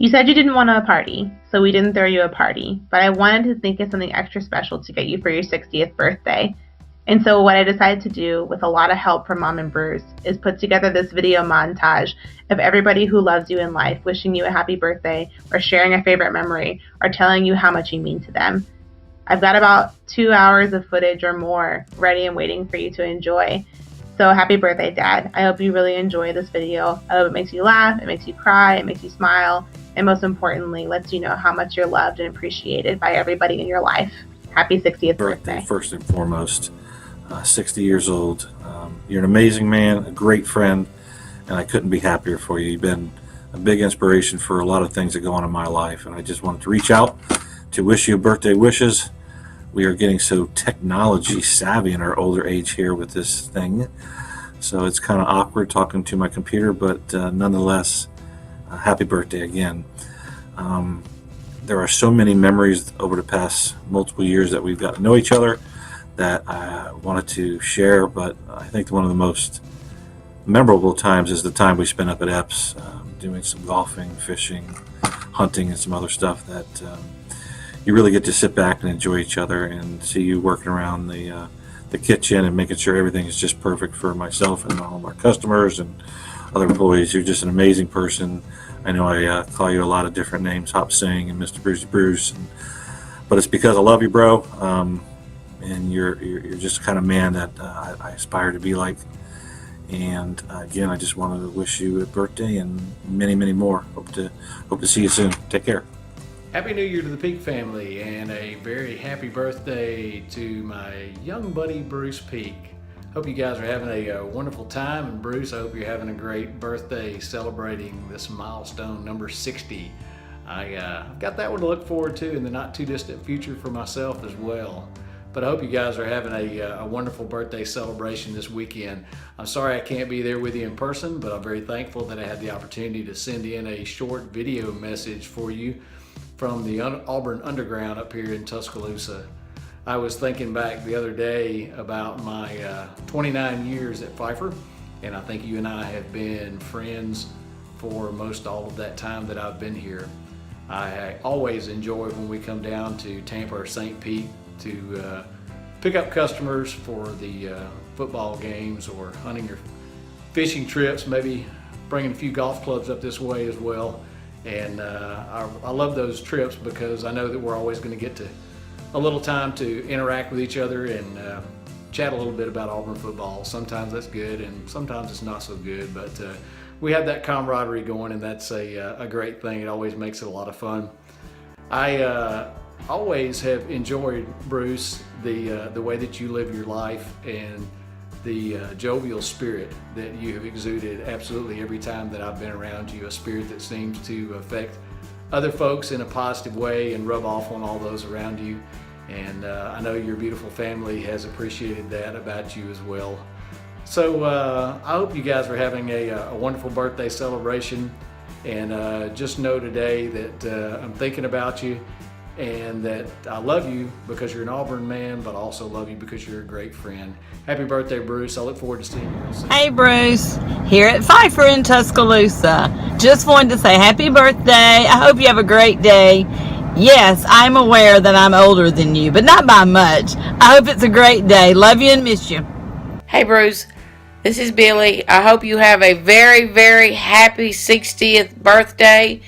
You said you didn't want a party, so we didn't throw you a party, but I wanted to think of something extra special to get you for your 60th birthday. And so what I decided to do, with a lot of help from Mom and Bruce, is put together this video montage of everybody who loves you in life wishing you a happy birthday, or sharing a favorite memory, or telling you how much you mean to them. I've got about 2 hours of footage or more ready and waiting for you to enjoy. So happy birthday, Dad. I hope you really enjoy this video. I hope it makes you laugh, it makes you cry, it makes you smile, and most importantly, lets you know how much you're loved and appreciated by everybody in your life. Happy 60th birthday. First and foremost, 60 years old. You're an amazing man, a great friend, and I couldn't be happier for you. You've been a big inspiration for a lot of things that go on in my life, and I just wanted to reach out to wish you birthday wishes. We are getting so technology savvy in our older age here with this thing, so it's kind of awkward talking to my computer, but nonetheless, happy birthday again. There are so many memories over the past multiple years that we've got to know each other that I wanted to share, but I think one of the most memorable times is the time we spent up at Epps, doing some golfing, fishing, hunting, and some other stuff that you really get to sit back and enjoy each other, and see you working around the kitchen and making sure everything is just perfect for myself and all of our customers and other employees. You're just an amazing person. I know I call you a lot of different names, Hop Sing and Mr. Brucey Bruce, but it's because I love you, bro. And you're just the kind of man that I aspire to be like. And again, I just wanted to wish you a birthday and many, many more. Hope to see you soon. Take care. Happy New Year to the Peak family, and a very happy birthday to my young buddy Bruce Peak. Hope you guys are having a wonderful time, and Bruce, I hope you're having a great birthday celebrating this milestone number 60. I've got that one to look forward to in the not too distant future for myself as well. But I hope you guys are having a wonderful birthday celebration this weekend. I'm sorry I can't be there with you in person, but I'm very thankful that I had the opportunity to send in a short video message for you from the Auburn Underground up here in Tuscaloosa. I was thinking back the other day about my 29 years at Pfeiffer, and I think you and I have been friends for most all of that time that I've been here. I always enjoy when we come down to Tampa or St. Pete to pick up customers for the football games or hunting or fishing trips, maybe bringing a few golf clubs up this way as well. And I love those trips because I know that we're always going to get to a little time to interact with each other and chat a little bit about Auburn football. Sometimes that's good and sometimes it's not so good, but we have that camaraderie going, and that's a great thing. It always makes it a lot of fun. I always have enjoyed, Bruce, the way that you live your life and the jovial spirit that you have exuded absolutely every time that I've been around you, a spirit that seems to affect other folks in a positive way and rub off on all those around you. And I know your beautiful family has appreciated that about you as well. So I hope you guys are having a wonderful birthday celebration, and just know today that I'm thinking about you, and that I love you because you're an Auburn man, but I also love you because you're a great friend. Happy birthday, Bruce. I look forward to seeing you real soon. Hey, Bruce. Here at Pfeiffer in Tuscaloosa. Just wanted to say happy birthday. I hope you have a great day. Yes, I'm aware that I'm older than you, but not by much. I hope it's a great day. Love you and miss you. Hey, Bruce. This is Billy. I hope you have a very, very happy 60th birthday.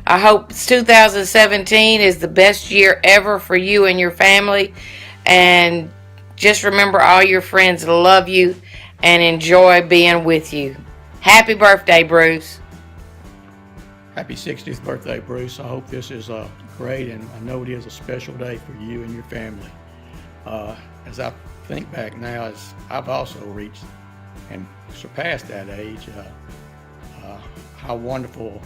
I hope 2017 is the best year ever for you and your family. And just remember, all your friends love you and enjoy being with you. Happy birthday, Bruce. Happy 60th birthday, Bruce. I hope this is great, and I know it is a special day for you and your family. As I think back now, as I've also reached and surpassed that age, how wonderful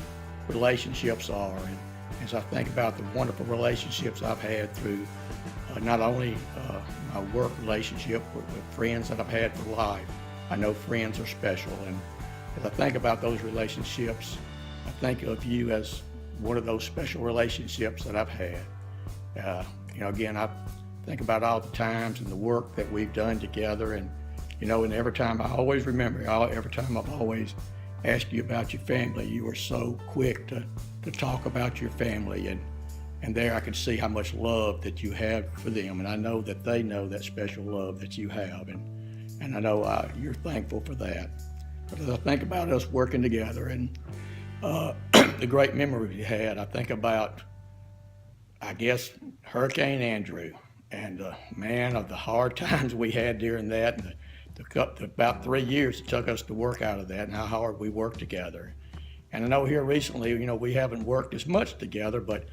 relationships are, and as I think about the wonderful relationships I've had through not only my work relationship with friends that I've had for life. I know friends are special, and as I think about those relationships, I think of you as one of those special relationships that I've had. Again, I think about all the times and the work that we've done together, and and every time I always remember, every time I've always ask you about your family. You were so quick to talk about your family, and there I could see how much love that you have for them, and I know that they know that special love that you have, and I know you're thankful for that. But as I think about us working together and the great memory we had, I think about, I guess, Hurricane Andrew, and man, of the hard times we had during that, and the about 3 years it took us to work out of that, and how hard we worked together. And I know here recently, we haven't worked as much together, but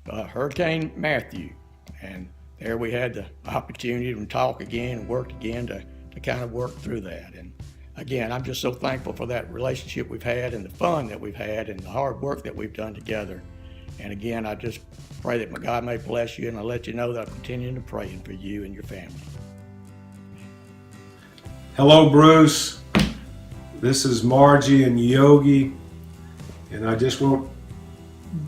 Hurricane Matthew, and there we had the opportunity to talk again and work again to kind of work through that. And again, I'm just so thankful for that relationship we've had, and the fun that we've had, and the hard work that we've done together. And again, I just pray that my God may bless you, and I'll let you know that I'm continuing to pray for you and your family. Hello, Bruce. This is Margie and Yogi, and I just want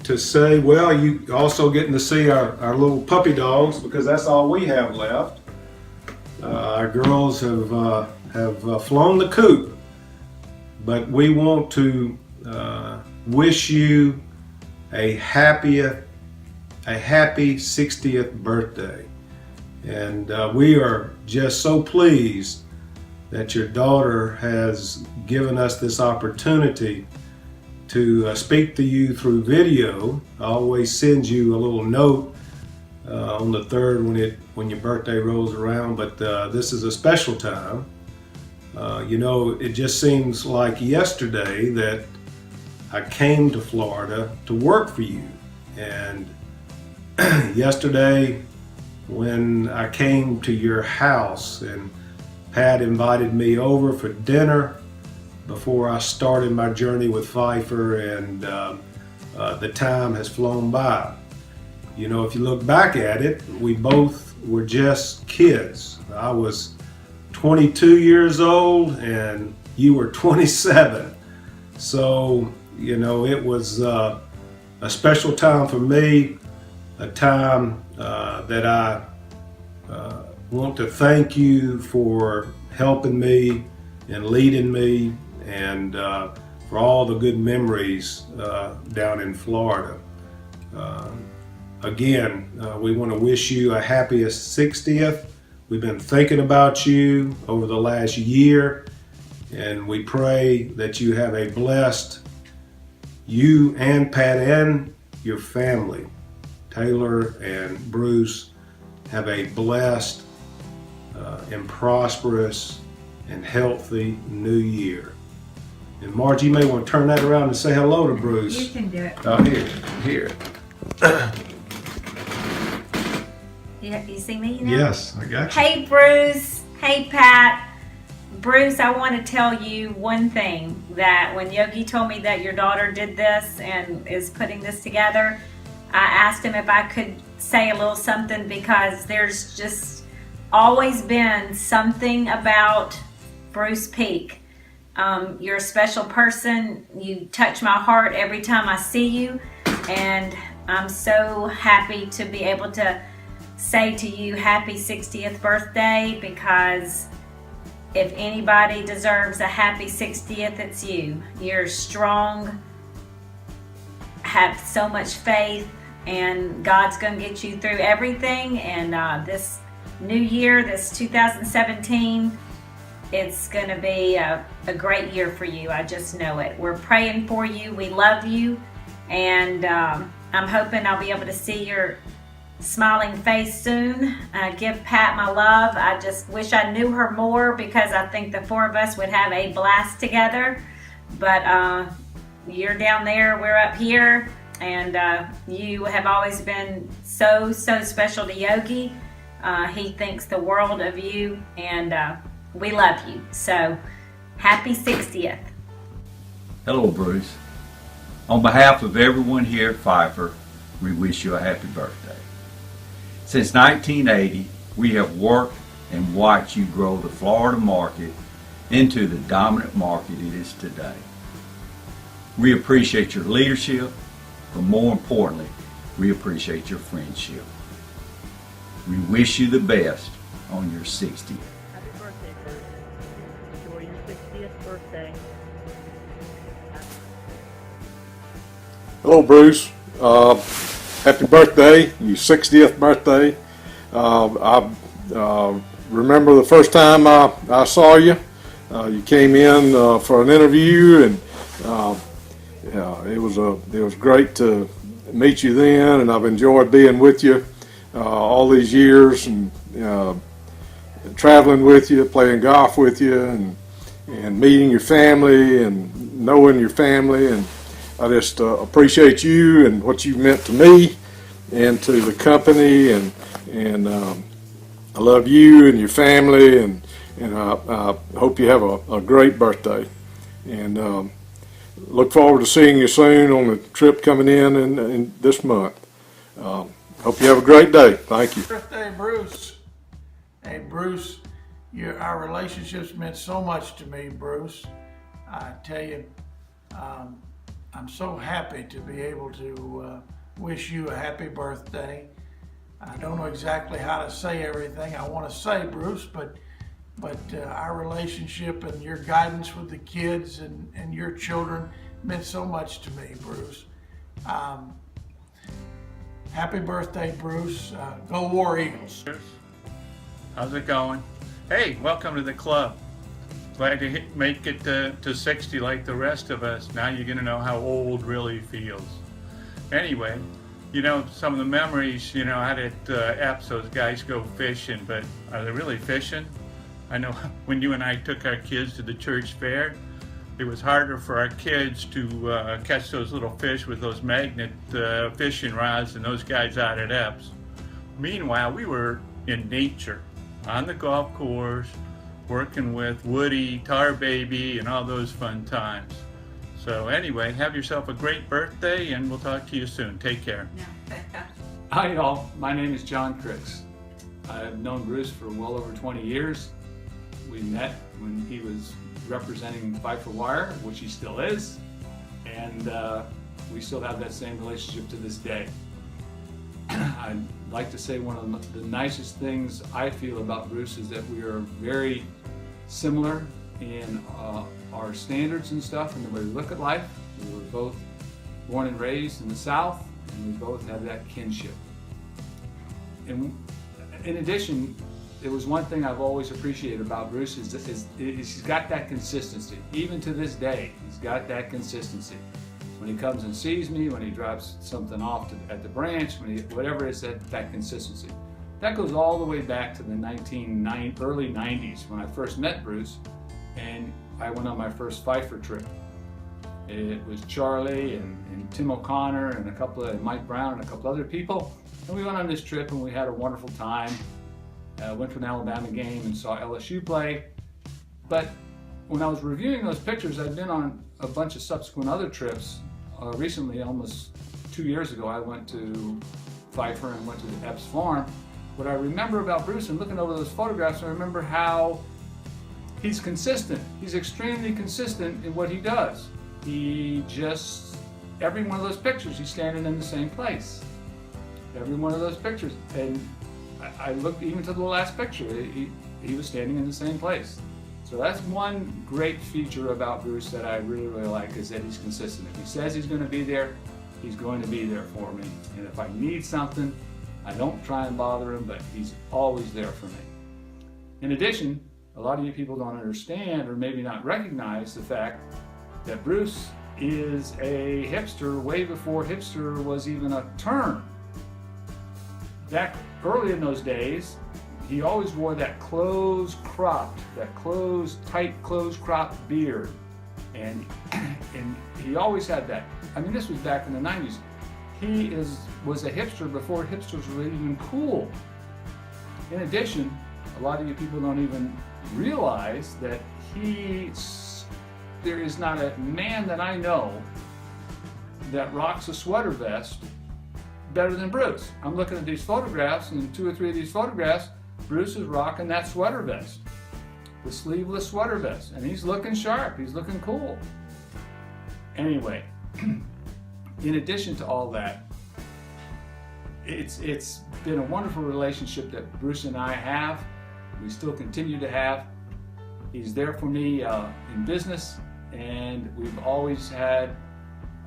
to say, well, you also getting to see our little puppy dogs, because that's all we have left. Our girls have flown the coop, but we want to wish you a happy 60th birthday, and we are just so pleased that your daughter has given us this opportunity to speak to you through video. I always send you a little note on the 3rd when your birthday rolls around, but this is a special time. It just seems like yesterday that I came to Florida to work for you. And yesterday when I came to your house and Pat invited me over for dinner before I started my journey with Pfeiffer, and the time has flown by. If you look back at it, we both were just kids. I was 22 years old and you were 27. So, it was a special time for me, a time that I want to thank you for helping me and leading me, and for all the good memories down in Florida. Again, we want to wish you a happiest 60th. We've been thinking about you over the last year, and we pray that you have a blessed, you and Pat and your family, Taylor and Bruce, have a blessed and prosperous and healthy new year. And Margie, you may want to turn that around and say hello to Bruce. You can do it. Oh, here. You see me now? Yes, I got you. Hey, Bruce. Hey, Pat. Bruce, I want to tell you one thing, that when Yogi told me that your daughter did this and is putting this together, I asked him if I could say a little something, because there's just always been something about Bruce Peak. You're a special person. You touch my heart every time I see you, and I'm so happy to be able to say to you happy 60th birthday, because if anybody deserves a happy 60th, it's you. You're strong, have so much faith, and God's going to get you through everything. And this new year, this 2017, it's going to be a great year for you. I just know it. We're praying for you. We love you. And I'm hoping I'll be able to see your smiling face soon. Give Pat my love. I just wish I knew her more, because I think the four of us would have a blast together. But you're down there, we're up here, and you have always been so special to Yogi. He thinks the world of you, and we love you. So happy 60th. Hello, Bruce. On behalf of everyone here at Pfeiffer, we wish you a happy birthday. Since 1980, we have worked and watched you grow the Florida market into the dominant market it is today. We appreciate your leadership, but more importantly, we appreciate your friendship. We wish you the best on your 60th. Happy birthday, Bruce. Enjoy your 60th birthday. Hello, Bruce. Happy birthday, your 60th birthday. I remember the first time I saw you. You came in for an interview, and it was great to meet you then, and I've enjoyed being with you all these years, and traveling with you, playing golf with you, and meeting your family and knowing your family. And I just appreciate you and what you've meant to me and to the company, and I love you and your family, and I hope you have a great birthday, and look forward to seeing you soon on the trip coming in this month. Hope you have a great day. Thank you. Birthday, Bruce. Hey, Bruce, our relationships meant so much to me, Bruce. I tell you, I'm so happy to be able to wish you a happy birthday. I don't know exactly how to say everything I want to say, Bruce, but our relationship and your guidance with the kids and your children meant so much to me, Bruce. Happy birthday, Bruce. Go War Eagles. How's it going? Hey, welcome to the club. Glad to make it to 60 like the rest of us. Now you're gonna know how old really feels. Anyway, you know, some of the memories, you know, I had at Epps, those guys go fishing, but are they really fishing? I know when you and I took our kids to the church fair, it was harder for our kids to catch those little fish with those magnet fishing rods than those guys out at Epps. Meanwhile, we were in nature, on the golf course, working with Woody, Tar Baby, and all those fun times. So anyway, have yourself a great birthday, and we'll talk to you soon. Take care. Hi y'all, my name is John Cricks. I've known Bruce for well over 20 years. We met when he was representing Pfeiffer Wire, which he still is, and we still have that same relationship to this day. I'd like to say one of the nicest things I feel about Bruce is that we are very similar in our standards and stuff and the way we look at life. We were both born and raised in the South, and we both have that kinship. And in addition, there was one thing I've always appreciated about Bruce is he's got that consistency. Even to this day, he's got that consistency. When he comes and sees me, when he drops something off at the branch, whatever it is, that consistency. That goes all the way back to the early 90s when I first met Bruce, and I went on my first Pfeiffer trip. It was Charlie and Tim O'Connor and Mike Brown and a couple other people, and we went on this trip and we had a wonderful time. Went to an Alabama game and saw LSU play. But when I was reviewing those pictures, I'd been on a bunch of subsequent other trips. Recently, almost 2 years ago, I went to Pfeiffer and went to the Epps Farm. What I remember about Bruce and looking over those photographs, I remember how he's consistent. He's extremely consistent in what he does. Every one of those pictures, he's standing in the same place. Every one of those pictures. And I looked even to the last picture, he was standing in the same place. So that's one great feature about Bruce that I really, really like, is that he's consistent. If he says he's going to be there, he's going to be there for me. And if I need something, I don't try and bother him, but he's always there for me. In addition, a lot of you people don't understand or maybe not recognize the fact that Bruce is a hipster way before hipster was even a term. Back early in those days, he always wore that tight closed-cropped beard. And he always had that. I mean, this was back in the 90s. He was a hipster before hipsters were even cool. In addition, a lot of you people don't even realize that there is not a man that I know that rocks a sweater vest better than Bruce. I'm looking at these photographs, and 2 or 3 of these photographs, Bruce is rocking that sweater vest, the sleeveless sweater vest, and he's looking sharp, he's looking cool. Anyway, in addition to all that, it's been a wonderful relationship that Bruce and I have. We still continue to have. He's there for me in business, and we've always had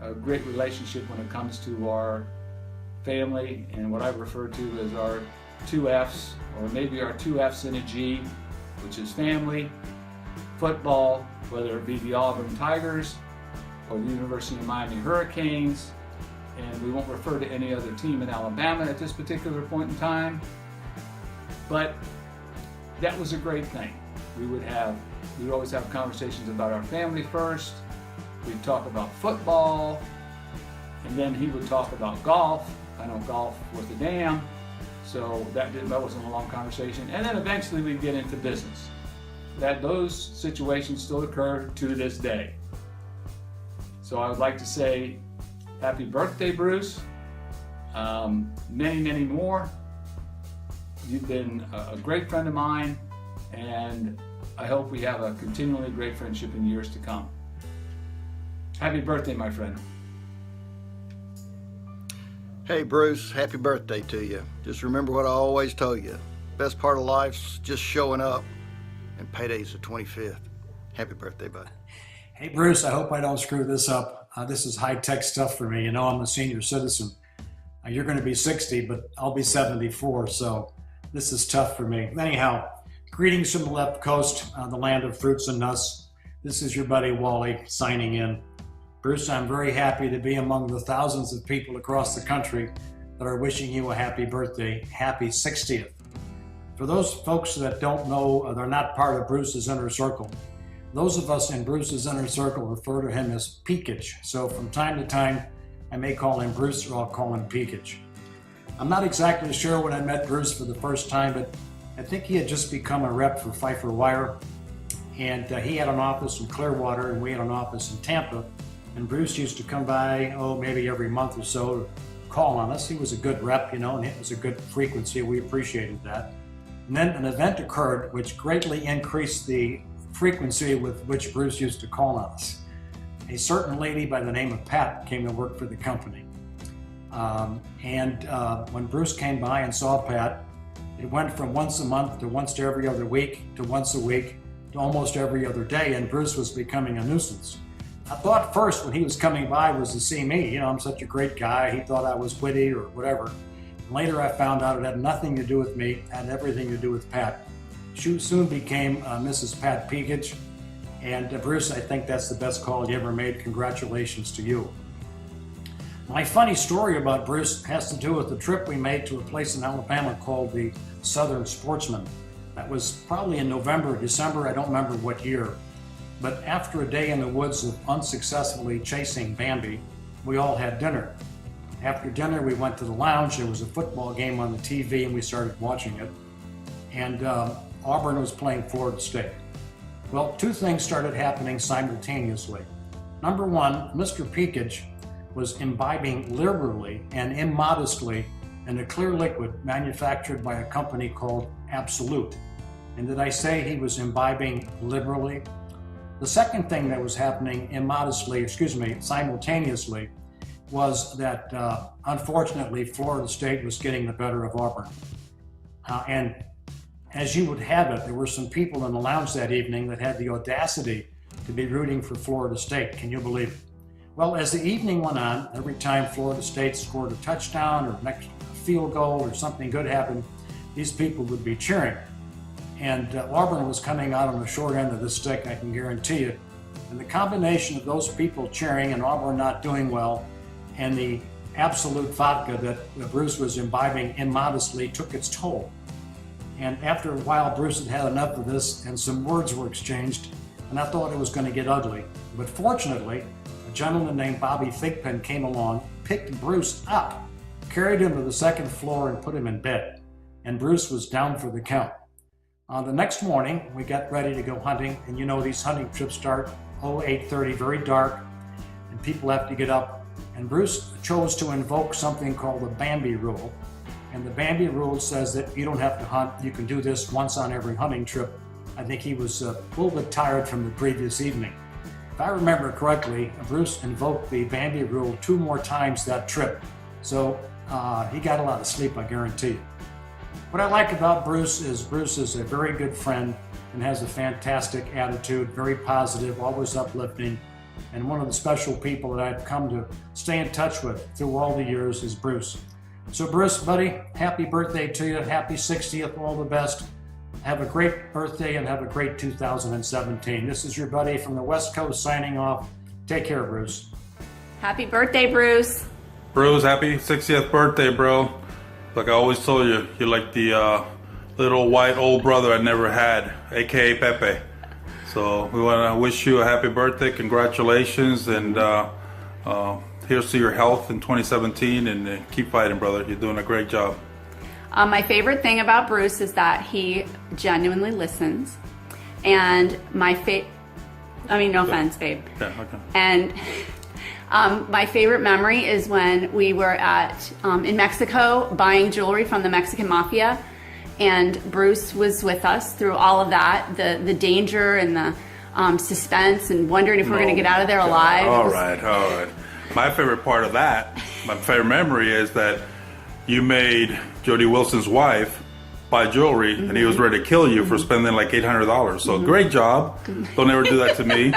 a great relationship when it comes to our family and what I refer to as our 2Fs, or maybe our 2Fs in a G, which is family, football, whether it be the Auburn Tigers or the University of Miami Hurricanes, and we won't refer to any other team in Alabama at this particular point in time. But that was a great thing. We would always have conversations about our family first. We'd talk about football, and then he would talk about golf. I know golf worth a damn, so that wasn't a long conversation. And then eventually we'd get into business. Those situations still occur to this day. So I would like to say happy birthday, Bruce. Many, many more. You've been a great friend of mine, and I hope we have a continually great friendship in years to come. Happy birthday, my friend. Hey Bruce, happy birthday to you. Just remember what I always tell you. Best part of life's just showing up, and payday's the 25th. Happy birthday, bud. Hey Bruce, I hope I don't screw this up. This is high-tech stuff for me. You know, I'm a senior citizen. You're going to be 60, but I'll be 74, so this is tough for me. Anyhow, greetings from the left coast, the land of fruits and nuts. This is your buddy Wally signing in. Bruce, I'm very happy to be among the thousands of people across the country that are wishing you a happy birthday. Happy 60th. For those folks that don't know, they're not part of Bruce's inner circle. Those of us in Bruce's inner circle refer to him as Peakage. So from time to time, I may call him Bruce or I'll call him Peakage. I'm not exactly sure when I met Bruce for the first time, but I think he had just become a rep for Pfeiffer Wire. And he had an office in Clearwater and we had an office in Tampa. And Bruce used to come by, maybe every month or so to call on us. He was a good rep, and it was a good frequency. We appreciated that. And then an event occurred which greatly increased the frequency with which Bruce used to call on us. A certain lady by the name of Pat came to work for the company. When Bruce came by and saw Pat, it went from once a month to once to every other week to once a week to almost every other day, and Bruce was becoming a nuisance. I thought first when he was coming by was to see me. I'm such a great guy. He thought I was witty or whatever. And later I found out it had nothing to do with me, it had everything to do with Pat. She soon became Mrs. Pat Peakage. And Bruce, I think that's the best call you ever made. Congratulations to you. My funny story about Bruce has to do with the trip we made to a place in Alabama called the Southern Sportsman. That was probably in November or December, I don't remember what year. But after a day in the woods of unsuccessfully chasing Bambi, we all had dinner. After dinner, we went to the lounge. There was a football game on the TV, and we started watching it. And Auburn was playing Florida State. Well, two things started happening simultaneously. Number one, Mr. Peakage was imbibing liberally and immodestly in a clear liquid manufactured by a company called Absolute. And did I say he was imbibing liberally? The second thing that was happening simultaneously, was that unfortunately Florida State was getting the better of Auburn. And as you would have it, there were some people in the lounge that evening that had the audacity to be rooting for Florida State. Can you believe it? Well, as the evening went on, every time Florida State scored a touchdown or a field goal or something good happened, these people would be cheering. And Auburn was coming out on the short end of the stick, I can guarantee you. And the combination of those people cheering and Auburn not doing well and the Absolute vodka that Bruce was imbibing immodestly took its toll. And after a while, Bruce had had enough of this and some words were exchanged, and I thought it was going to get ugly. But fortunately, a gentleman named Bobby Thigpen came along, picked Bruce up, carried him to the second floor and put him in bed. And Bruce was down for the count. The next morning, we got ready to go hunting, and these hunting trips start 8:30, very dark, and people have to get up. And Bruce chose to invoke something called the Bambi Rule. And the Bambi Rule says that you don't have to hunt, you can do this once on every hunting trip. I think he was a little bit tired from the previous evening. If I remember correctly, Bruce invoked the Bambi Rule 2 more times that trip. So he got a lot of sleep, I guarantee you. What I like about Bruce is a very good friend and has a fantastic attitude, very positive, always uplifting. And one of the special people that I've come to stay in touch with through all the years is Bruce. So Bruce, buddy, happy birthday to you. Happy 60th, all the best. Have a great birthday and have a great 2017. This is your buddy from the West Coast signing off. Take care, Bruce. Happy birthday, Bruce. Bruce, happy 60th birthday, bro. Like I always told you, you're like the little white old brother I never had, aka Pepe. So we want to wish you a happy birthday, congratulations, and here's to your health in 2017, and keep fighting, brother. You're doing a great job. My favorite thing about Bruce is that he genuinely listens, and no offense, babe. Yeah, okay. And my favorite memory is when we were in Mexico buying jewelry from the Mexican Mafia, and Bruce was with us through all of that, the danger and the suspense and wondering if we're going to get out of there alive. All right. My favorite part of that, my favorite memory is that you made Jody Wilson's wife buy jewelry, and he was ready to kill you for spending like $800. So great job. Don't ever do that to me.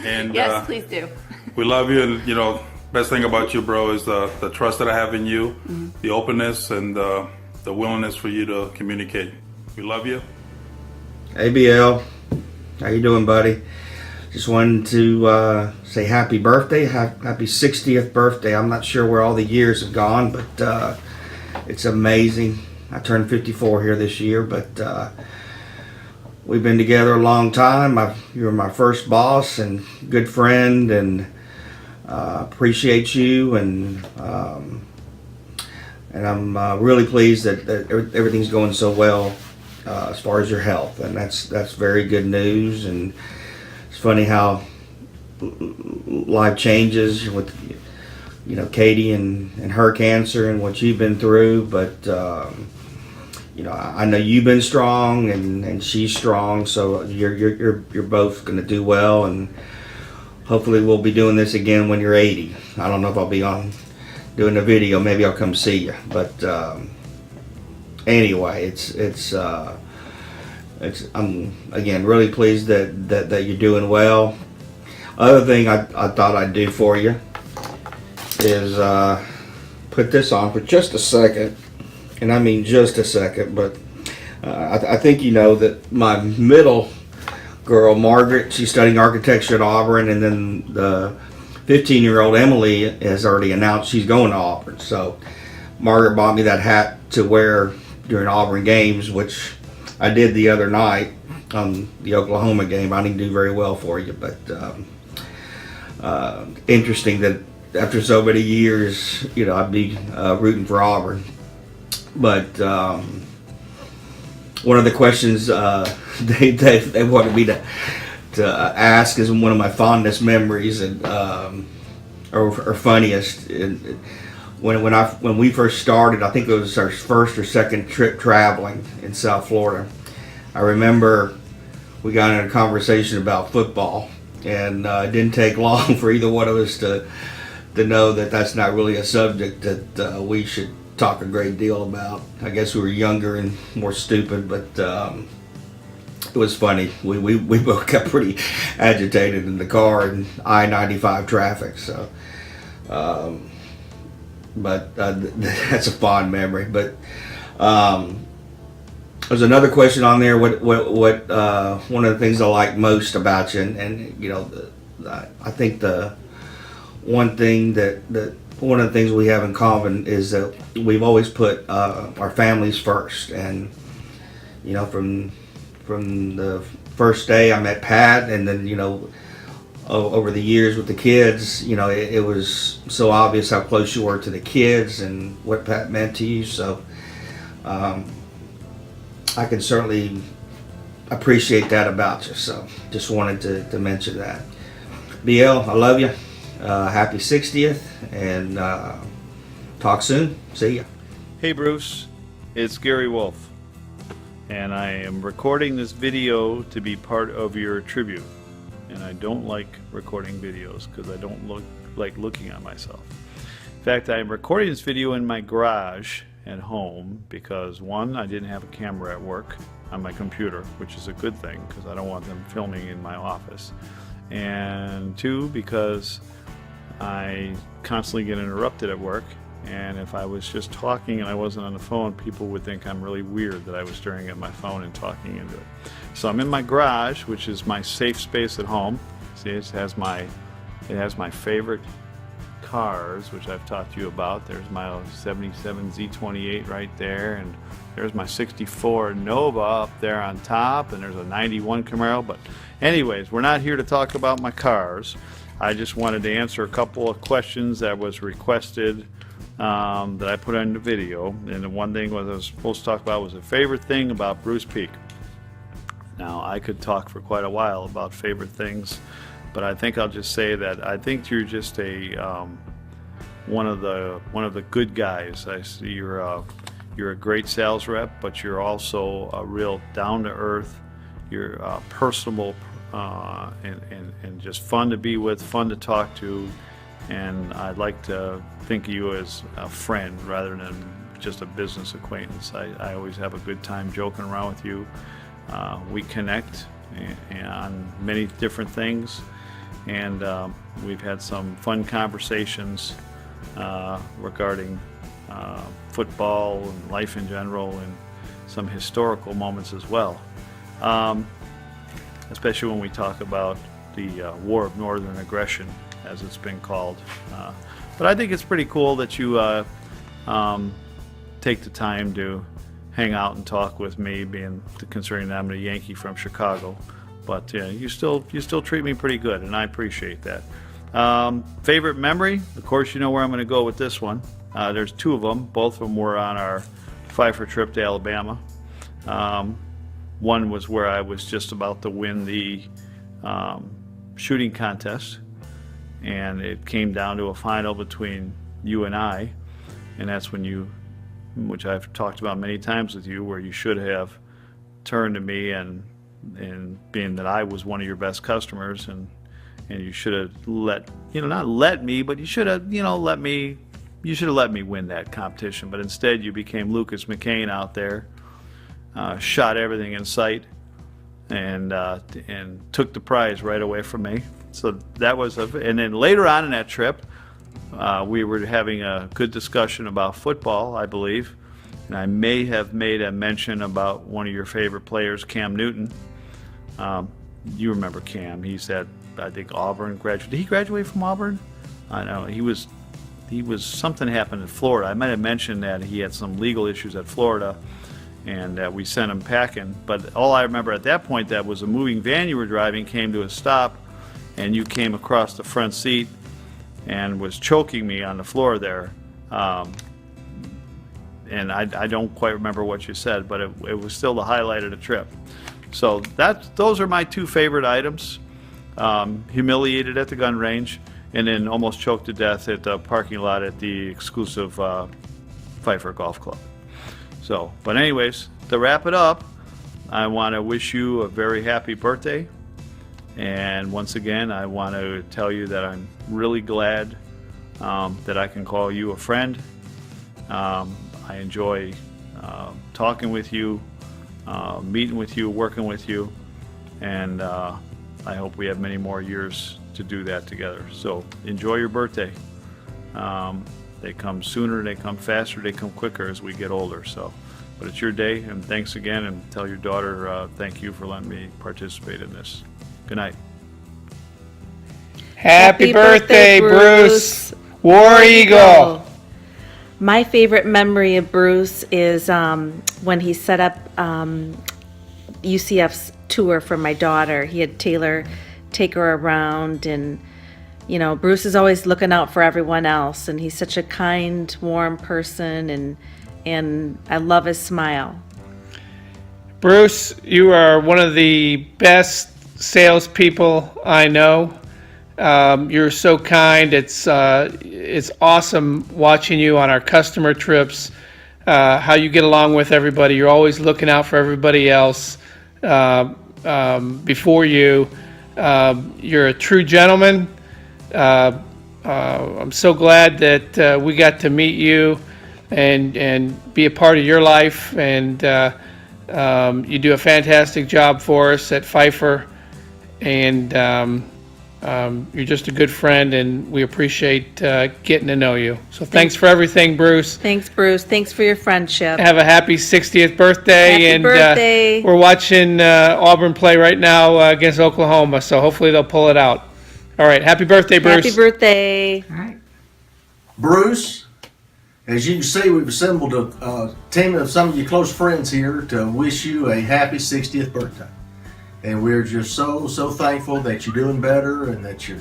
And yes, please do. We love you, and best thing about you, bro, is the trust that I have in you, the openness, and the willingness for you to communicate. We love you. Hey, BL. How you doing, buddy? Just wanted to say happy birthday, happy 60th birthday. I'm not sure where all the years have gone, but it's amazing. I turned 54 here this year, but we've been together a long time. You were my first boss and good friend, and appreciate you, and I'm really pleased that everything's going so well as far as your health, and that's very good news. And it's funny how life changes with Katie and her cancer and what you've been through, but I know you've been strong and she's strong, so you're both going to do well, and hopefully we'll be doing this again when you're 80. I don't know if I'll be on doing a video. Maybe I'll come see you. But anyway, I'm again really pleased that you're doing well. Other thing I thought I'd do for you is put this on for just a second, and I mean just a second. But I think you know that my middle girl, Margaret, she's studying architecture at Auburn, and then the 15-year-old Emily has already announced she's going to Auburn. So Margaret bought me that hat to wear during Auburn games, which I did the other night on the Oklahoma game. I didn't do very well for you, but interesting that after so many years, I'd be rooting for Auburn. But one of the questions they wanted me to ask is one of my fondest memories and or funniest. When we first started, I think it was our first or second trip traveling in South Florida. I remember we got in a conversation about football, and it didn't take long for either one of us to know that that's not really a subject that we should talk a great deal about. I guess we were younger and more stupid, but it was funny. We both got pretty agitated in the car in I-95 traffic. So, but that's a fond memory. But there's another question on there. What one of the things I like most about you, and I think the one thing that one of the things we have in common is that we've always put our families first. And from the first day I met Pat, and then over the years with the kids, it was so obvious how close you were to the kids and what Pat meant to you. So I can certainly appreciate that about you. So just wanted to mention that. BL, I love you. Happy 60th, and talk soon. See ya. Hey Bruce, it's Gary Wolf, and I am recording this video to be part of your tribute. And I don't like recording videos because I don't like looking at myself. In fact, I am recording this video in my garage at home because, one, I didn't have a camera at work on my computer, which is a good thing because I don't want them filming in my office. and 2, because I constantly get interrupted at work, and if I was just talking and I wasn't on the phone, people would think I'm really weird that I was staring at my phone and talking into it. So I'm in my garage, which is my safe space at home. See, it has my favorite cars, which I've talked to you about. There's my 77 Z28 right there, and there's my 64 Nova up there on top, and there's a 91 Camaro. But anyways, we're not here to talk about my cars. I just wanted to answer a couple of questions that was requested that I put on the video. And the one thing was I was supposed to talk about was a favorite thing about Bruce Peak. Now, I could talk for quite a while about favorite things, but I think I'll just say that I think you're just one of the good guys. I see you're a great sales rep, but you're also a real down-to-earth. You're personable and just fun to be with, fun to talk to, and I'd like to think of you as a friend rather than just a business acquaintance. I always have a good time joking around with you. We connect on many different things, and we've had some fun conversations regarding football and life in general, and some historical moments as well, especially when we talk about the War of Northern Aggression, as it's been called. But I think it's pretty cool that you take the time to hang out and talk with me, considering that I'm a Yankee from Chicago. But you still treat me pretty good, and I appreciate that. Favorite memory? Of course, you know where I'm going to go with this one. There's 2 of them. Both of them were on our Pfeiffer trip to Alabama. One was where I was just about to win the shooting contest, and it came down to a final between you and I, and that's when you, which I've talked about many times with you, where you should have turned to me and being that I was one of your best customers, and you should have not let me, but you should have, let me win that competition. But instead you became Lucas McCain out there, shot everything in sight, and took the prize right away from me. So that was and then later on in that trip, we were having a good discussion about football, I believe, and I may have made a mention about one of your favorite players, Cam Newton. You remember Cam? He's at, I think, Auburn. Did he graduate from Auburn? I know he was. Something happened in Florida. I might have mentioned that he had some legal issues at Florida, and we sent him packing. But all I remember at that point, that was a moving van you were driving came to a stop, and you came across the front seat and was choking me on the floor there. And I don't quite remember what you said, but it was still the highlight of the trip. So those are my 2 favorite items. Humiliated at the gun range, and then almost choked to death at the parking lot at the exclusive Pfeiffer Golf Club. So, but anyways, to wrap it up, I want to wish you a very happy birthday. And once again, I want to tell you that I'm really glad that I can call you a friend. I enjoy talking with you, meeting with you, working with you, and I hope we have many more years to do that together. So enjoy your birthday. They come sooner, they come faster, they come quicker as we get older. So, but it's your day, and thanks again, and tell your daughter thank you for letting me participate in this. Good night. Happy birthday, Bruce. War Eagle. My favorite memory of Bruce is when he set up UCF's tour for my daughter. He had Taylor take her around, and Bruce is always looking out for everyone else, and he's such a kind, warm person, and I love his smile. Bruce, you are one of the best salespeople I know. You're so kind. It's awesome watching you on our customer trips, how you get along with everybody. You're always looking out for everybody else before you. You're a true gentleman. I'm so glad that we got to meet you and be a part of your life. And you do a fantastic job for us at Pfeiffer. And You're just a good friend, and we appreciate getting to know you. So thanks for everything, Bruce. Thanks, Bruce. Thanks for your friendship. Have a happy 60th birthday. Happy birthday. We're watching Auburn play right now against Oklahoma, so hopefully they'll pull it out. All right, happy birthday, Bruce. Happy birthday. All right. Bruce, as you can see, we've assembled a team of some of your close friends here to wish you a happy 60th birthday. And we're just so thankful that you're doing better and that you're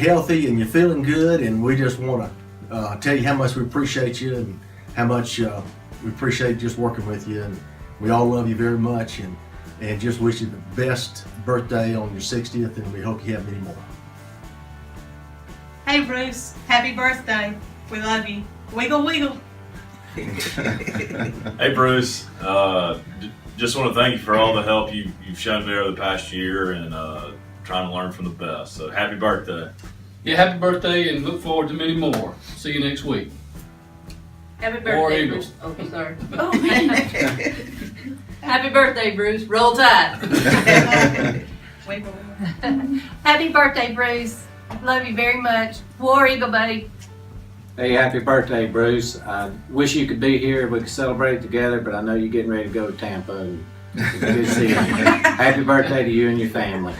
healthy and you're feeling good. And we just want to tell you how much we appreciate you and how much we appreciate just working with you. And we all love you very much and just wish you the best birthday on your 60th, and we hope you have many more. Hey Bruce, happy birthday. We love you. Wiggle, wiggle. Hey Bruce, just want to thank you for all the help you've shown me over the past year and trying to learn from the best. So happy birthday. Yeah, happy birthday and look forward to many more. See you next week. Happy War birthday, Eagles. Bruce. Oh, sorry. Happy birthday, Bruce. Roll Tide. Wiggle. Happy birthday, Bruce. Love you very much. War Eagle, buddy. Hey, happy birthday, Bruce. I wish you could be here. We could celebrate together, but I know you're getting ready to go to Tampa. And it's good to see you. Happy birthday to you and your family.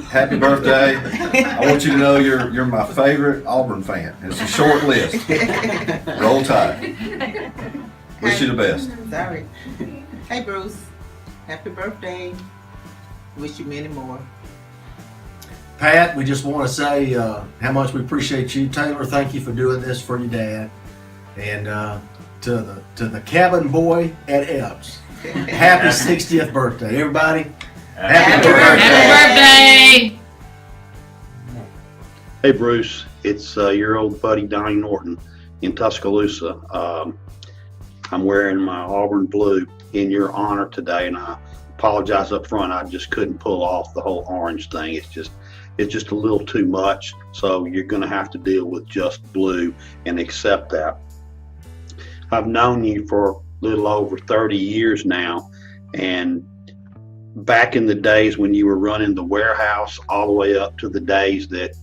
Happy birthday. I want you to know you're my favorite Auburn fan. It's a short list. Roll Tide. Wish you the best. Sorry. Hey, Bruce. Happy birthday. Wish you many more. Pat, we just want to say how much we appreciate you. Taylor, thank you for doing this for your dad. And to the cabin boy at Epps, happy 60th birthday, everybody. Happy birthday. Hey Bruce, it's your old buddy Donnie Norton in Tuscaloosa. I'm wearing my Auburn blue in your honor today, and I apologize up front. I just couldn't pull off the whole orange thing. It's just a little too much, so you're going to have to deal with just blue and accept that. I've known you for a little over 30 years now, and back in the days when you were running the warehouse, all the way up to the days that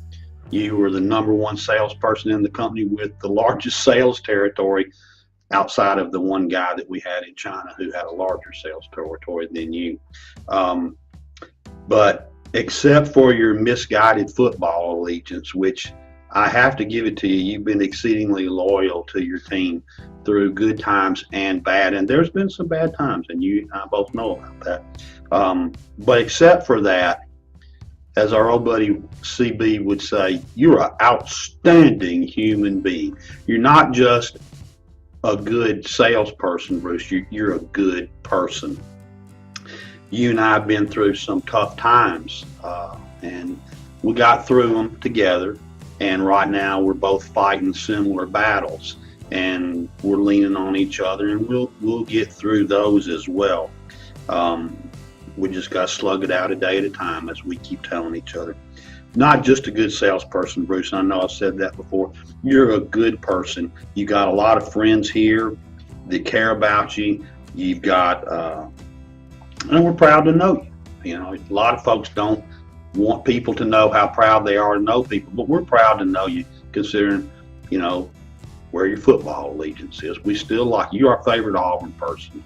you were the #1 salesperson in the company with the largest sales territory outside of the one guy that we had in China who had a larger sales territory than you. But except for your misguided football allegiance, which I have to give it to you, you've been exceedingly loyal to your team through good times and bad. And there's been some bad times, and you and I both know about that. But except for that, as our old buddy CB would say, you're an outstanding human being. You're not just a good salesperson, Bruce. You're a good person. You and I have been through some tough times, and we got through them together. And right now we're both fighting similar battles, and we're leaning on each other, and we'll get through those as well. We just got to slug it out a day at a time, as we keep telling each other. Not just a good salesperson, Bruce. And I know I've said that before. You're a good person. You got a lot of friends here that care about you. You've got, and we're proud to know you. You know, a lot of folks don't want people to know how proud they are to know people, but we're proud to know you, considering, you know, where your football allegiance is. We still like you. Our favorite Auburn person.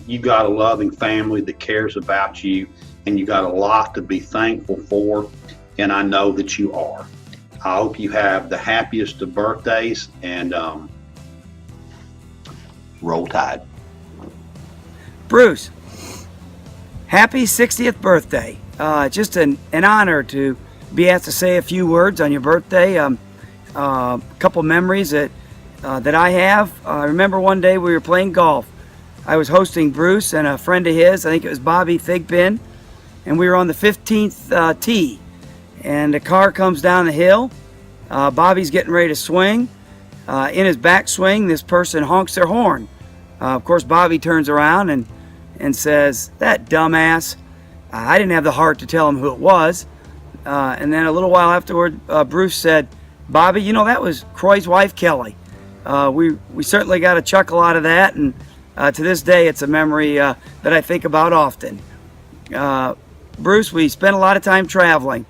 You got a loving family that cares about you, and you got a lot to be thankful for, and I know that you are. I hope you have the happiest of birthdays, and roll Tide. Bruce, happy 60th birthday. Just an honor to be asked to say a few words on your birthday. A couple memories that I have. I remember one day we were playing golf. I was hosting Bruce and a friend of his, I think it was Bobby Thigpen, and we were on the 15th tee. And a car comes down the hill. Bobby's getting ready to swing. In his backswing, this person honks their horn. Of course, Bobby turns around and says, "That dumbass." I didn't have the heart to tell him who it was. And then a little while afterward, Bruce said, "Bobby, you know, that was Croy's wife, Kelly." We certainly got a chuckle out of that, and to this day, it's a memory that I think about often. Bruce, we spent a lot of time traveling.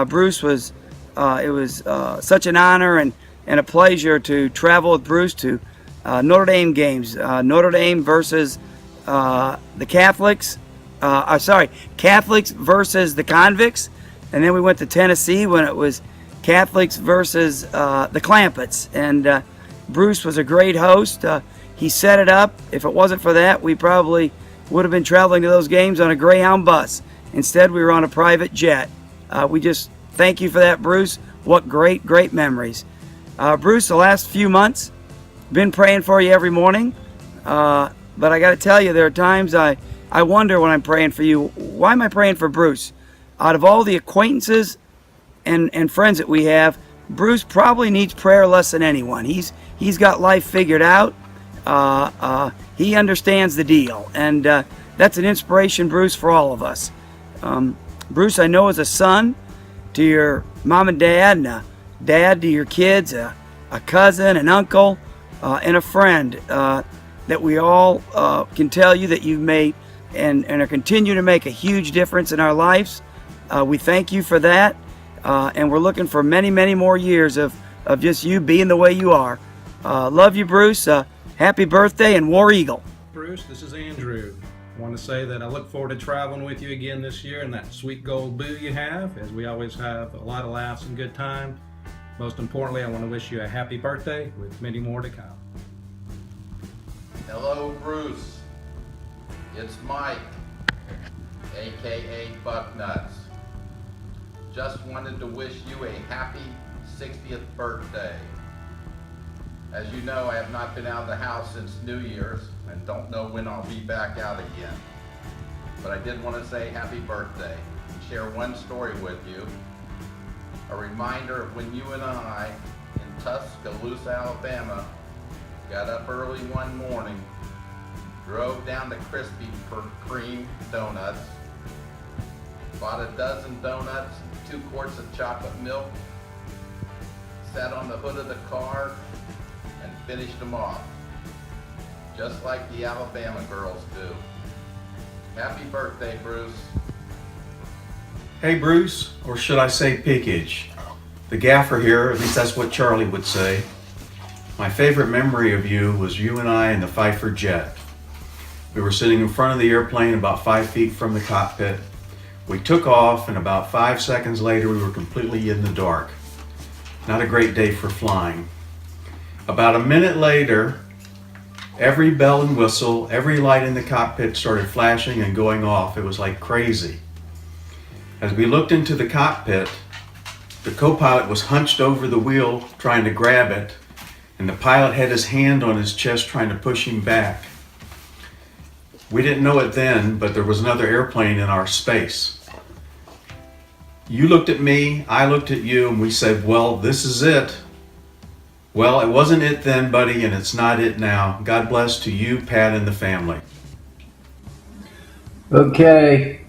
Bruce was, it was such an honor and a pleasure to travel with Bruce to Notre Dame games. Notre Dame versus the Catholics. Catholics versus the Convicts. And then we went to Tennessee when it was Catholics versus the Clampetts. And Bruce was a great host. He set it up. If it wasn't for that, we probably would have been traveling to those games on a Greyhound bus. Instead, we were on a private jet. We just thank you for that, Bruce. What great, great memories. Bruce, the last few months, been praying for you every morning. But I got to tell you, there are times I wonder when I'm praying for you, why am I praying for Bruce? Out of all the acquaintances and friends that we have, Bruce probably needs prayer less than anyone. He's got life figured out. He understands the deal, and that's an inspiration, Bruce, for all of us. Bruce, I know as a son to your mom and dad, and a dad to your kids, a cousin, an uncle, and a friend, that we all can tell you that you've made and are continue to make a huge difference in our lives. We thank you for that, and we're looking for many, many more years of just you being the way you are. Love you, Bruce. Happy birthday, and War Eagle. Bruce, this is Andrew. I want to say that I look forward to traveling with you again this year in that sweet gold boo you have, as we always have a lot of laughs and good time. Most importantly, I want to wish you a happy birthday with many more to come. Hello, Bruce. It's Mike, aka Bucknuts. Just wanted to wish you a happy 60th birthday. As you know, I have not been out of the house since New Year's and don't know when I'll be back out again. But I did want to say happy birthday and share one story with you. A reminder of when you and I in Tuscaloosa, Alabama, got up early one morning, drove down to Krispy Kreme Donuts, bought a dozen donuts, 2 quarts of chocolate milk, sat on the hood of the car, and finished them off, just like the Alabama girls do. Happy birthday, Bruce. Hey, Bruce, or should I say Pickage? The gaffer here, at least that's what Charlie would say. My favorite memory of you was you and I in the Pfeiffer jet. We were sitting in front of the airplane about 5 feet from the cockpit. We took off, and about 5 seconds later, we were completely in the dark. Not a great day for flying. About a minute later, every bell and whistle, every light in the cockpit started flashing and going off. It was like crazy. As we looked into the cockpit, the co-pilot was hunched over the wheel trying to grab it, and the pilot had his hand on his chest trying to push him back. We didn't know it then, but there was another airplane in our space. You looked at me, I looked at you, and we said, well, this is it. Well, it wasn't it then, buddy, and it's not it now. God bless to you, Pat, and the family. Okay.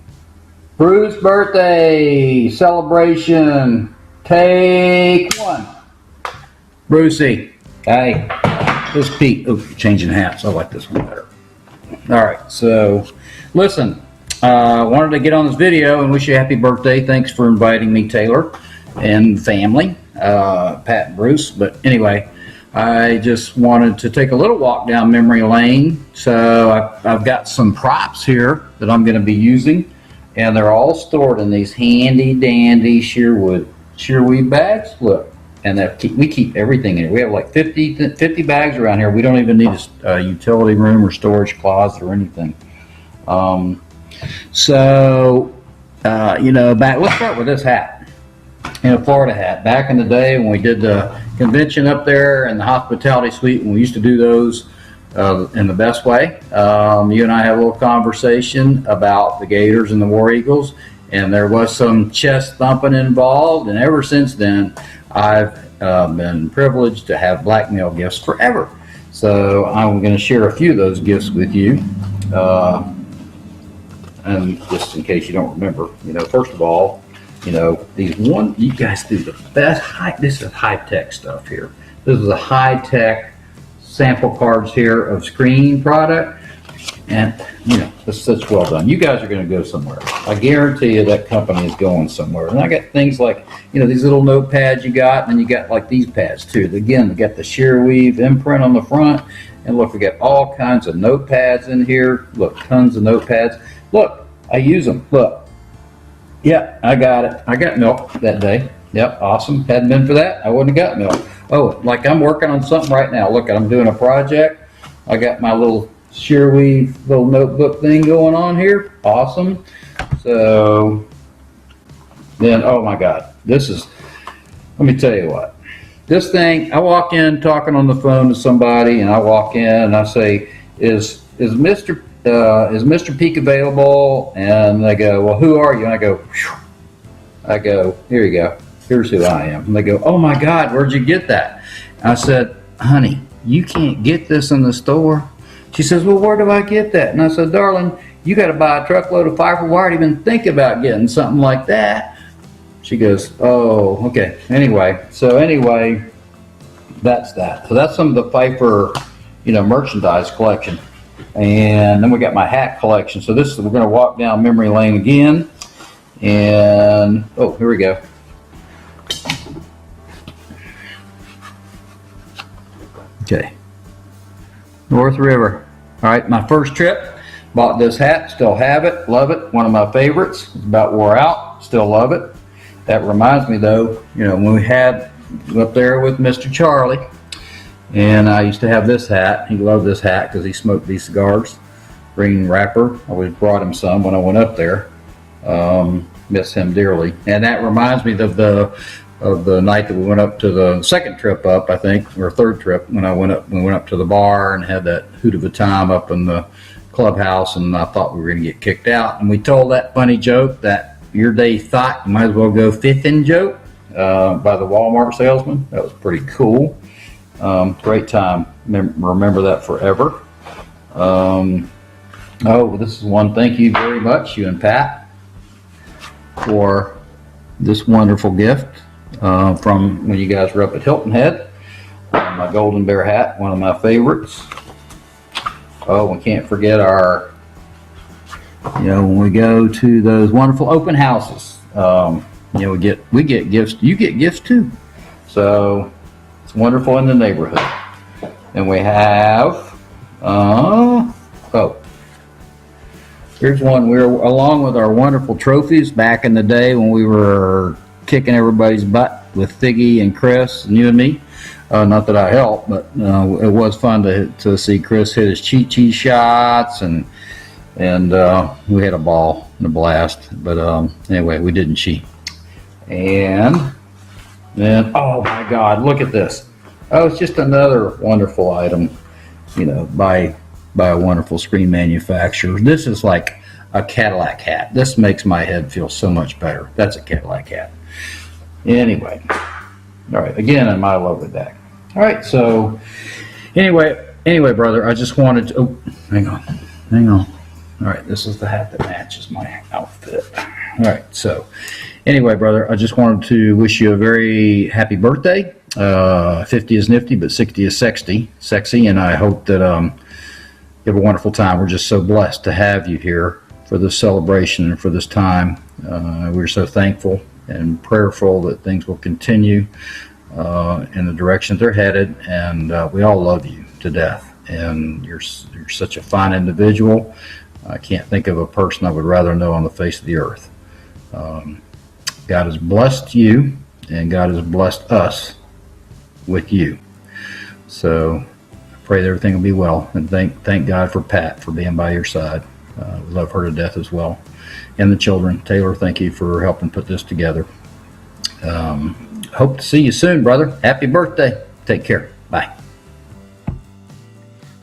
Bruce birthday celebration. Take one. Brucey. Hey. This is Pete. Oh, changing hats. I like this one better. All right. So, listen. Wanted to get on this video and wish you a happy birthday. Thanks for inviting me, Taylor, and family. Pat and Bruce, but anyway, I just wanted to take a little walk down memory lane. So I've got some props here that I'm going to be using, and they're all stored in these handy dandy shearweed bags. Look, and we keep everything in here. We have like 50 bags around here. We don't even need a utility room or storage closet or anything. Let's start with this hat. In a Florida hat. Back in the day when we did the convention up there and the hospitality suite, when we used to do those in the best way, you and I had a little conversation about the Gators and the War Eagles, and there was some chest thumping involved, and ever since then I've been privileged to have blackmail gifts forever. So I'm going to share a few of those gifts with you, and just in case you don't remember, first of all, you guys do the best. This is high-tech stuff here. This is a high-tech sample cards here of screening product. And, you know, that's well done. You guys are going to go somewhere. I guarantee you that company is going somewhere. And I got things like, you know, these little notepads you got, and then you got like these pads too. Again, they got the sheer weave imprint on the front. And look, we got all kinds of notepads in here. Look, tons of notepads. Look, I use them. Look. Yeah, I got it. I got milk that day. Yep, awesome. Hadn't been for that, I wouldn't have got milk. Oh, like I'm working on something right now. Look, I'm doing a project. I got my little sheer weave little notebook thing going on here. Awesome. So then, oh my God, this is, let me tell you what. This thing, I walk in talking on the phone to somebody, and I walk in and I say, is Mr. Peak available? And they go, well, who are you? And I go, here you go. Here's who I am. And they go, oh my God, where'd you get that? I said, honey, you can't get this in the store. She says, well, where do I get that? And I said, darling, you got to buy a truckload of fiber wire to even think about getting something like that. She goes, oh, okay. Anyway, that's that. So that's some of the Pfeiffer, you know, merchandise collection. And then we got my hat collection. So this is, we're going to walk down memory lane again. And, oh, here we go. Okay. North River. All right, my first trip. Bought this hat, still have it, love it. One of my favorites. It's about wore out, still love it. That reminds me though, you know, when we had up there with Mr. Charlie, and I used to have this hat. He loved this hat because he smoked these cigars. Green wrapper. I always brought him some when I went up there. Miss him dearly. And that reminds me of the night that we went up to the second trip up, I think, or third trip, when we went up to the bar and had that hoot of a time up in the clubhouse, and I thought we were going to get kicked out. And we told that funny joke, that your day thought you might as well go fifth-in joke, by the Walmart salesman. That was pretty cool. Great time. Remember that forever. Oh, this is one. Thank you very much, you and Pat, for this wonderful gift from when you guys were up at Hilton Head. My Golden Bear hat, one of my favorites. Oh, we can't forget our, you know, when we go to those wonderful open houses, you know, we get gifts. You get gifts too. So it's wonderful in the neighborhood. And we have, oh, here's one. We're along with our wonderful trophies back in the day when we were kicking everybody's butt with Figgy and Chris and you and me. Not that I helped, but it was fun to see Chris hit his cheat shots, and we had a ball and a blast. But anyway, we didn't cheat. And then, oh my God, look at this. Oh, it's just another wonderful item, you know, by a wonderful screen manufacturer. This is like a Cadillac hat. This makes my head feel so much better. That's a Cadillac hat. Anyway, all right, again in my lovely bag. All right, so anyway, brother, I just wanted to, oh, hang on. All right, this is the hat that matches my outfit. All right, so anyway, brother, I just wanted to wish you a very happy birthday. 50 is nifty, but 60 is sexy, and I hope that you have a wonderful time. We're just so blessed to have you here for this celebration and for this time. We're so thankful and prayerful that things will continue in the direction they're headed, and we all love you to death. And you're such a fine individual. I can't think of a person I would rather know on the face of the earth. God has blessed you, and God has blessed us with you. So I pray that everything will be well, and thank God for Pat for being by your side. We love her to death as well, and the children. Taylor, thank you for helping put this together. Hope to see you soon, brother. Happy birthday. Take care. Bye.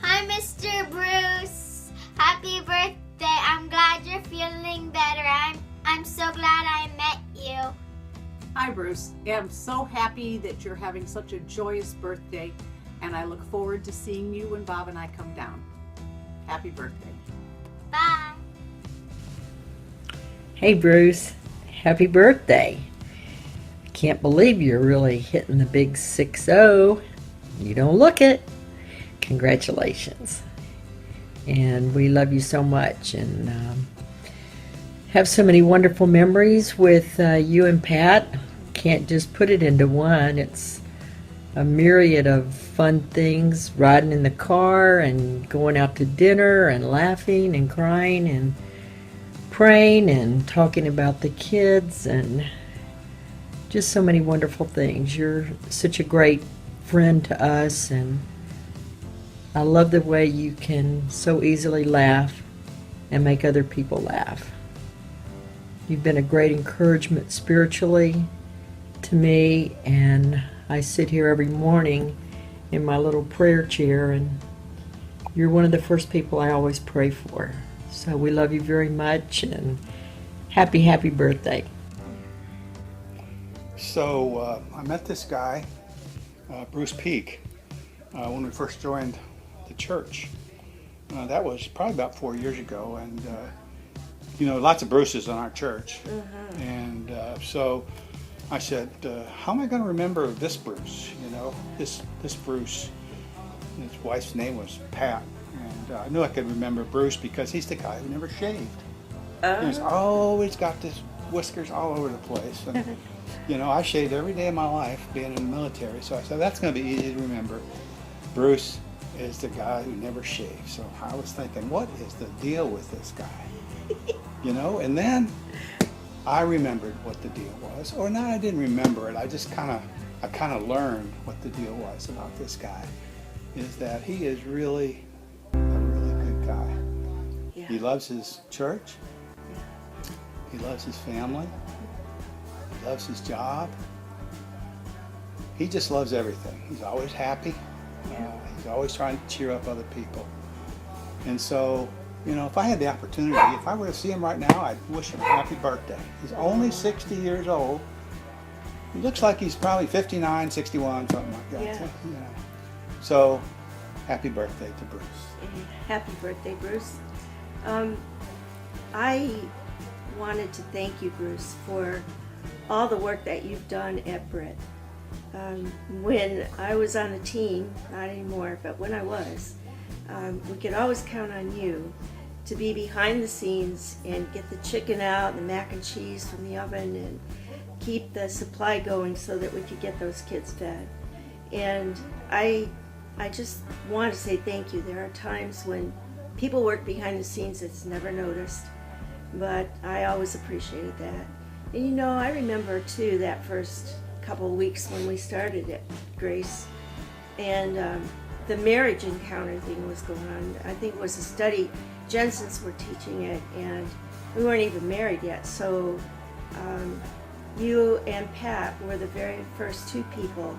Hi, Mr. Bruce. Happy birthday. I'm glad you're feeling better. I'm so glad I met you. Hi, Bruce. I'm so happy that you're having such a joyous birthday, and I look forward to seeing you when Bob and I come down. Happy birthday. Bye. Hey, Bruce. Happy birthday. I can't believe you're really hitting the big 6-0. You don't look it. Congratulations. and we love you so much, and have so many wonderful memories with you and Pat. Can't just put it into one. It's a myriad of fun things, riding in the car and going out to dinner and laughing and crying and praying and talking about the kids, and just so many wonderful things. You're such a great friend to us, and I love the way you can so easily laugh and make other people laugh. You've been a great encouragement spiritually to me, and I sit here every morning in my little prayer chair, and you're one of the first people I always pray for. So we love you very much, and happy birthday. So I met this guy, Bruce Peak, when we first joined the church. That was probably about 4 years ago, and you know, lots of Bruces in our church. And so I said, how am I going to remember this Bruce? You know, this Bruce. And his wife's name was Pat, and I knew I could remember Bruce because he's the guy who never shaved. He's always got this whiskers all over the place. And, you know, I shaved every day of my life being in the military, so I said that's going to be easy to remember. Bruce is the guy who never shaved. So I was thinking, what is the deal with this guy? You know, and then I remembered what the deal was. Or no, I didn't remember it. I just kind of learned what the deal was about this guy. Is that he is really a really good guy. Yeah. He loves his church. Yeah. He loves his family. He loves his job. He just loves everything. He's always happy. Yeah. He's always trying to cheer up other people. And so, you know, if I had the opportunity, if I were to see him right now, I'd wish him a happy birthday. He's only 60 years old. He looks like he's probably 59, 61, something like that. Yeah. So, you know. So, happy birthday to Bruce. Happy birthday, Bruce. I wanted to thank you, Bruce, for all the work that you've done at Britt. When I was on the team, not anymore, but when I was, we could always count on you to be behind the scenes and get the chicken out and the mac and cheese from the oven and keep the supply going so that we could get those kids fed. And I just want to say thank you. There are times when people work behind the scenes that's never noticed, but I always appreciated that. And you know, I remember too that first couple of weeks when we started at Grace, and the marriage encounter thing was going on. I think it was a study, Jensen's were teaching it, and we weren't even married yet. So you and Pat were the very first two people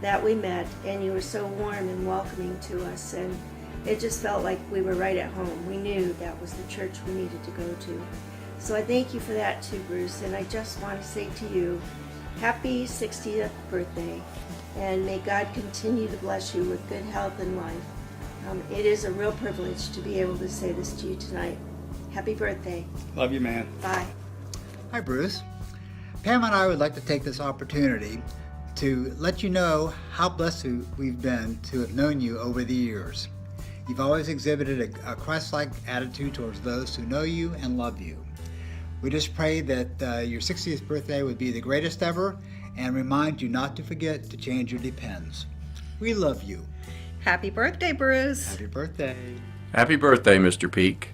that we met, and you were so warm and welcoming to us, and it just felt like we were right at home. We knew that was the church we needed to go to. So I thank you for that too, Bruce, and I just want to say to you, happy 60th birthday, and may God continue to bless you with good health and life. It is a real privilege to be able to say this to you tonight. Happy birthday. Love you, man. Bye. Hi, Bruce. Pam and I would like to take this opportunity to let you know how blessed we've been to have known you over the years. You've always exhibited a Christ-like attitude towards those who know you and love you. We just pray that your 60th birthday would be the greatest ever, and remind you not to forget to change your Depends. We love you. Happy birthday, Bruce. Happy birthday. Happy birthday, Mr. Peak.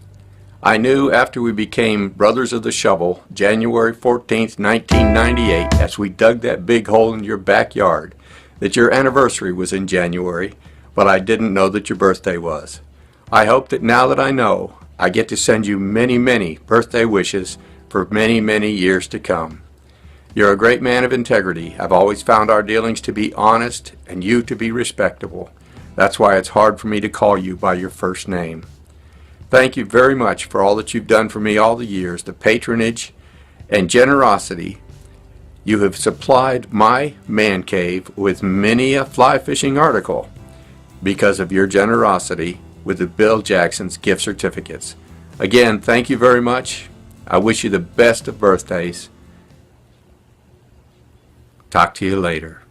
I knew after we became Brothers of the Shovel, January 14th, 1998, as we dug that big hole in your backyard, that your anniversary was in January, but I didn't know that your birthday was. I hope that now that I know, I get to send you many, many birthday wishes for many, many years to come. You're a great man of integrity. I've always found our dealings to be honest and you to be respectable. That's why it's hard for me to call you by your first name. Thank you very much for all that you've done for me all the years, the patronage and generosity. You have supplied my man cave with many a fly fishing article because of your generosity with the Bill Jackson's gift certificates. Again, thank you very much. I wish you the best of birthdays. Talk to you later.